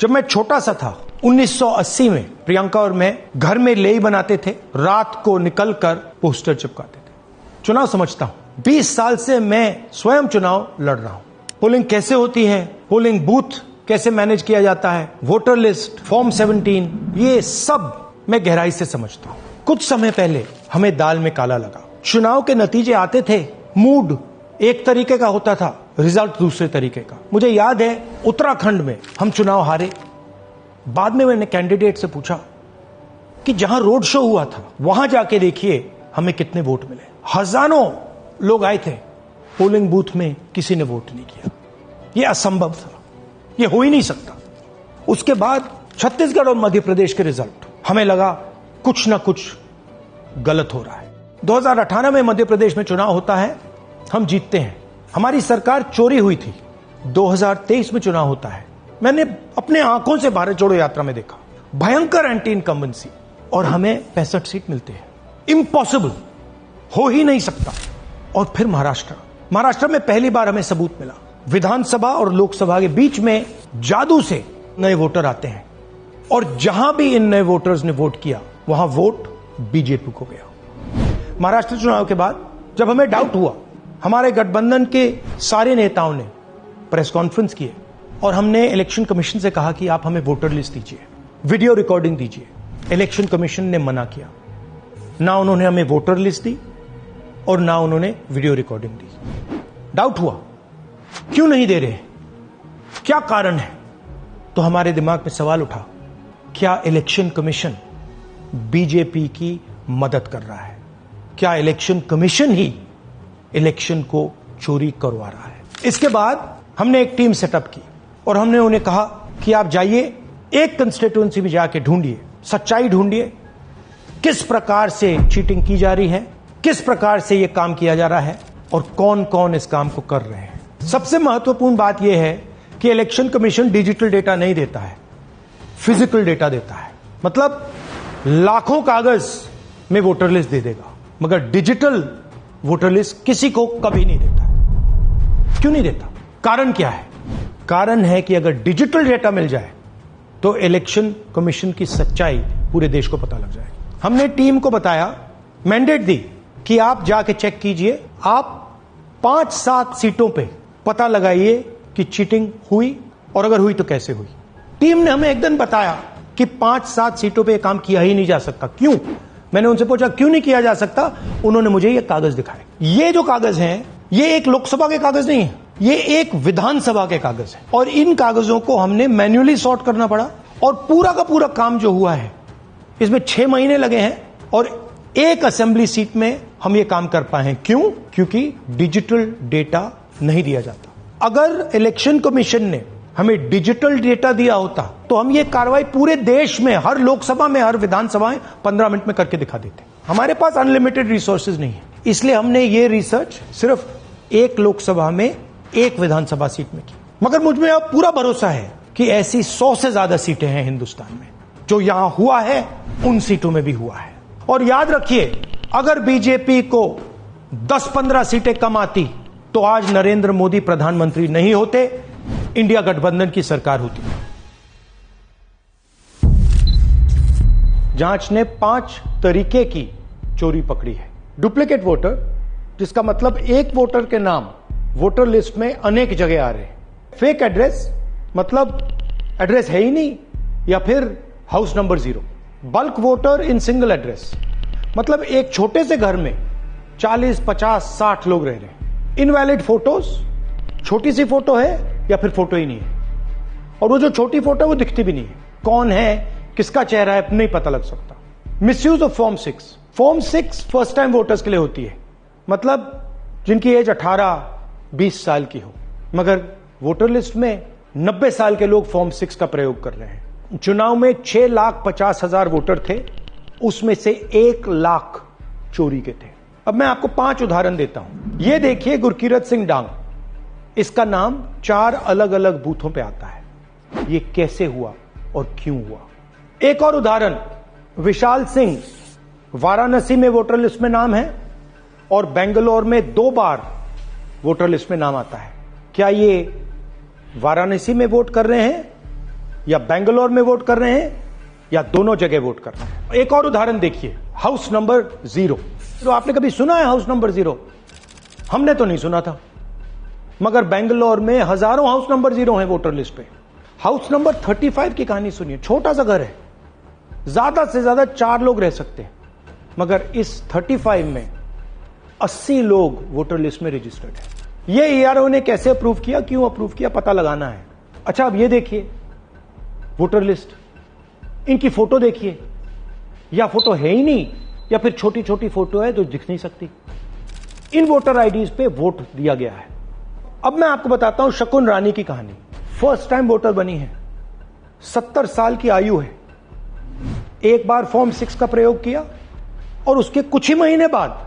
जब मैं छोटा सा था 1980 में प्रियंका और मैं घर में लेई बनाते थे, रात को निकलकर पोस्टर चिपकाते थे। चुनाव समझता हूं, 20 साल से मैं स्वयं चुनाव लड़ रहा हूं। पोलिंग कैसे होती है, पोलिंग बूथ कैसे मैनेज किया जाता है, वोटर लिस्ट, फॉर्म 17, ये सब मैं गहराई से समझता हूं। कुछ समय पहले हमें दाल में काला लगा। चुनाव के नतीजे आते थे, मूड एक तरीके का होता था, रिजल्ट दूसरे तरीके का। मुझे याद है उत्तराखंड में हम चुनाव हारे। बाद में मैंने कैंडिडेट से पूछा कि जहां रोड शो हुआ था वहां जाके देखिए हमें कितने वोट मिले। हजारों लोग आए थे, पोलिंग बूथ में किसी ने वोट नहीं किया। यह असंभव था, यह हो ही नहीं सकता। उसके बाद छत्तीसगढ़ और मध्य प्रदेश के रिजल्ट, हमें लगा कुछ ना कुछ गलत हो रहा है। 2018 में मध्य प्रदेश में चुनाव होता है, हम जीतते हैं, हमारी सरकार चोरी हुई थी। 2023 में चुनाव होता है, मैंने अपने आंखों से भारत जोड़ो यात्रा में देखा, भयंकर एंटी इनकम्बेंसी, और हमें 65 सीट मिलते हैं। इम्पॉसिबल, हो ही नहीं सकता। और फिर महाराष्ट्र में पहली बार हमें सबूत मिला, विधानसभा और लोकसभा के बीच में जादू से नए वोटर आते हैं, और जहां भी इन नए वोटर्स ने वोट किया वहां वोट बीजेपी को गया। महाराष्ट्र चुनाव के बाद जब हमें डाउट हुआ, हमारे गठबंधन के सारे नेताओं ने प्रेस कॉन्फ्रेंस किए और हमने इलेक्शन कमीशन से कहा कि आप हमें वोटर लिस्ट दीजिए, वीडियो रिकॉर्डिंग दीजिए। इलेक्शन कमीशन ने मना किया, ना उन्होंने हमें वोटर लिस्ट दी और ना उन्होंने वीडियो रिकॉर्डिंग दी। डाउट हुआ, क्यों नहीं दे रहे, क्या कारण है? तो हमारे दिमाग में सवाल उठा, क्या इलेक्शन कमीशन बीजेपी की मदद कर रहा है? क्या इलेक्शन कमीशन ही इलेक्शन को चोरी करवा रहा है? इसके बाद हमने एक टीम सेटअप की और हमने उन्हें कहा कि आप जाइए, एक कंस्टिट्यूएंसी में जाके ढूंढिए, सच्चाई ढूंढिए, किस प्रकार से चीटिंग की जा रही है, किस प्रकार से यह काम किया जा रहा है और कौन कौन इस काम को कर रहे हैं। सबसे महत्वपूर्ण बात यह है कि इलेक्शन कमीशन डिजिटल डेटा नहीं देता है, फिजिकल डेटा देता है। मतलब लाखों कागज में वोटर लिस्ट दे देगा, मगर डिजिटल वोटर लिस्ट किसी को कभी नहीं देता है। क्यों नहीं देता? कारण क्या है? कारण है कि अगर डिजिटल डेटा मिल जाए तो इलेक्शन कमीशन की सच्चाई पूरे देश को पता लग जाएगी। हमने टीम को बताया, मैंडेट दी कि आप जाके चेक कीजिए, आप 5-7 सीटों पे पता लगाइए कि चीटिंग हुई, और अगर हुई तो कैसे हुई। टीम ने हमें एक दिन बताया कि 5-7 सीटों पे काम किया ही नहीं जा सकता। क्यों? मैंने उनसे पूछा क्यों नहीं किया जा सकता। उन्होंने मुझे ये कागज दिखाए। ये जो कागज हैं, ये एक लोकसभा के कागज नहीं है, ये एक विधानसभा के कागज है, और इन कागजों को हमने मैन्युअली सॉर्ट करना पड़ा। और पूरा का पूरा काम जो हुआ है, इसमें 6 महीने लगे हैं, और एक असेंबली सीट में हम ये काम कर पाए हैं। क्यों? क्योंकि डिजिटल डेटा नहीं दिया जाता। अगर इलेक्शन कमीशन ने हमें डिजिटल डेटा दिया होता तो हम ये कार्रवाई पूरे देश में, हर लोकसभा में, हर विधानसभा में 15 मिनट में करके दिखा देते। हमारे पास अनलिमिटेड रिसोर्सेज नहीं है, इसलिए हमने ये रिसर्च सिर्फ एक लोकसभा में, एक विधानसभा सीट में की। मगर मुझ में अब पूरा भरोसा है कि ऐसी 100 से ज्यादा सीटें हैं हिंदुस्तान में। जो यहां हुआ है उन सीटों में भी हुआ है। और याद रखिए, अगर बीजेपी को 10-15 सीटें कम आती तो आज नरेंद्र मोदी प्रधानमंत्री नहीं होते, इंडिया गठबंधन की सरकार होती। जांच ने 5 तरीके की चोरी पकड़ी है। डुप्लीकेट वोटर, जिसका मतलब एक वोटर के नाम वोटर लिस्ट में अनेक जगह आ रहे हैं। फेक एड्रेस, मतलब एड्रेस है ही नहीं या फिर house number 0। Bulk voter in single address, मतलब एक छोटे से घर में 40, 50, 60 लोग रह रहे हैं। इनवैलिड फोटोज, छोटी सी फोटो है या फिर फोटो ही नहीं है, और वो जो छोटी फोटो है वो दिखती भी नहीं है। कौन है, किसका चेहरा है, नहीं पता लग सकता। Misuse of form 6। Form 6 first time voters के लिए होती है, मतलब जिनकी एज 18-20 साल की हो, मगर वोटर लिस्ट में 90 साल के लोग फॉर्म 6 का प्रयोग कर रहे हैं। चुनाव में 6,50,000 वोटर थे, उसमें से 1 लाख चोरी के थे। अब मैं आपको 5 उदाहरण देता हूं। यह देखिए, गुरकीरत सिंह डांग, इसका नाम 4 अलग अलग बूथों पे आता है। ये कैसे हुआ और क्यों हुआ? एक और उदाहरण, विशाल सिंह, वाराणसी में वोटर लिस्ट में नाम है और बेंगलोर में 2 बार वोटर लिस्ट में नाम आता है। क्या ये वाराणसी में वोट कर रहे हैं या बेंगलोर में वोट कर रहे हैं या दोनों जगह वोट कर रहे हैं। एक और उदाहरण देखिए, हाउस नंबर 0। तो आपने कभी सुना है हाउस नंबर 0? हमने तो नहीं सुना था, मगर बेंगलोर में हजारों हाउस नंबर 0 हैं वोटर लिस्ट पे। हाउस नंबर 35 की कहानी सुनिए। छोटा सा घर है, ज्यादा से ज्यादा 4 लोग रह सकते हैं, मगर इस 35 में 80 लोग वोटर लिस्ट में रजिस्टर्ड है। ये ईआरओ ने कैसे अप्रूव किया, क्यों अप्रूव किया, पता लगाना है। अच्छा, अब ये देखिए वोटर लिस्ट, इनकी फोटो देखिए, या फोटो है ही नहीं या फिर छोटी छोटी फोटो है जो दिख नहीं सकती। इन वोटर आईडीज पे वोट दिया गया है। अब मैं आपको बताता हूं शकुन रानी की कहानी। फर्स्ट टाइम वोटर बनी है, 70 साल की आयु है। एक बार फॉर्म 6 का प्रयोग किया और उसके कुछ ही महीने बाद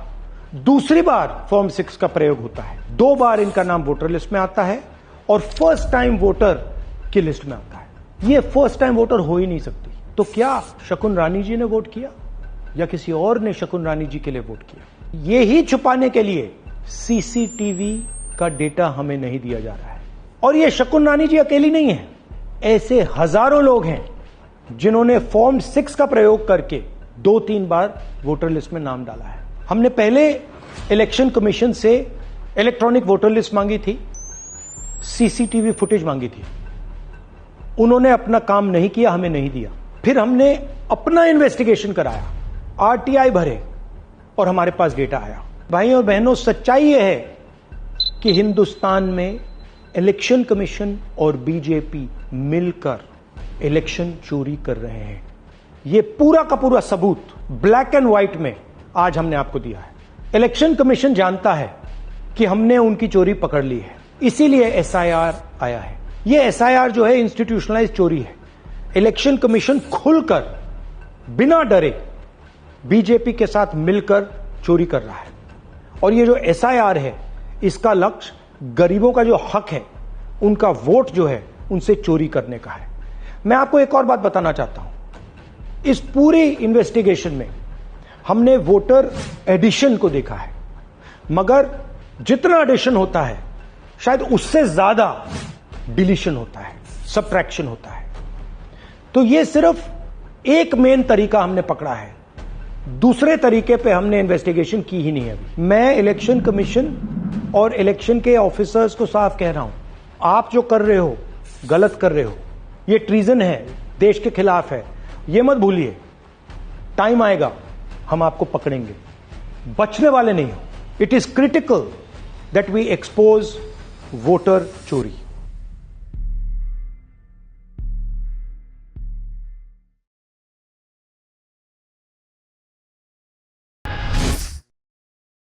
दूसरी बार फॉर्म 6 का प्रयोग होता है। 2 बार इनका नाम वोटर लिस्ट में आता है और फर्स्ट टाइम वोटर की लिस्ट में आता है। ये फर्स्ट टाइम वोटर हो ही नहीं सकती। तो क्या शकुन रानी जी ने वोट किया या किसी और ने शकुन रानी जी के लिए वोट किया? ये ही छुपाने के लिए सीसीटीवी का डेटा हमें नहीं दिया जा रहा है। और ये शकुन रानी जी अकेली नहीं है, ऐसे हजारों लोग हैं जिन्होंने फॉर्म 6 का प्रयोग करके 2-3 बार वोटर लिस्ट में नाम डाला है। हमने पहले इलेक्शन कमीशन से इलेक्ट्रॉनिक वोटर लिस्ट मांगी थी, सीसीटीवी फुटेज मांगी थी। उन्होंने अपना काम नहीं किया, हमें नहीं दिया। फिर हमने अपना इन्वेस्टिगेशन कराया, आरटीआई भरे और हमारे पास डेटा आया। भाइयों और बहनों, सच्चाई यह है कि हिंदुस्तान में इलेक्शन कमीशन और बीजेपी मिलकर इलेक्शन चोरी कर रहे हैं। यह पूरा का पूरा सबूत ब्लैक एंड व्हाइट में आज हमने आपको दिया है। इलेक्शन कमीशन जानता है कि हमने उनकी चोरी पकड़ ली है, इसीलिए एसआईआर आया है। यह एसआईआर जो है इंस्टीट्यूशनलाइज चोरी है। इलेक्शन कमीशन खुलकर बिना डरे बीजेपी के साथ मिलकर चोरी कर रहा है। और ये जो एसआईआर है, इसका लक्ष्य गरीबों का जो हक है, उनका वोट जो है, उनसे चोरी करने का है। मैं आपको एक और बात बताना चाहता हूं। इस पूरी इन्वेस्टिगेशन में हमने वोटर एडिशन को देखा है, मगर जितना एडिशन होता है शायद उससे ज्यादा डिलीशन होता है, सबट्रैक्शन होता है। तो ये सिर्फ एक मेन तरीका हमने पकड़ा है, दूसरे तरीके पे हमने इन्वेस्टिगेशन की ही नहीं है अभी। मैं इलेक्शन कमीशन और इलेक्शन के ऑफिसर्स को साफ कह रहा हूं, आप जो कर रहे हो गलत कर रहे हो, ये ट्रीजन है, देश के खिलाफ है। ये मत भूलिए, टाइम आएगा हम आपको पकड़ेंगे, बचने वाले नहीं हो। It is critical that we expose voter चोरी।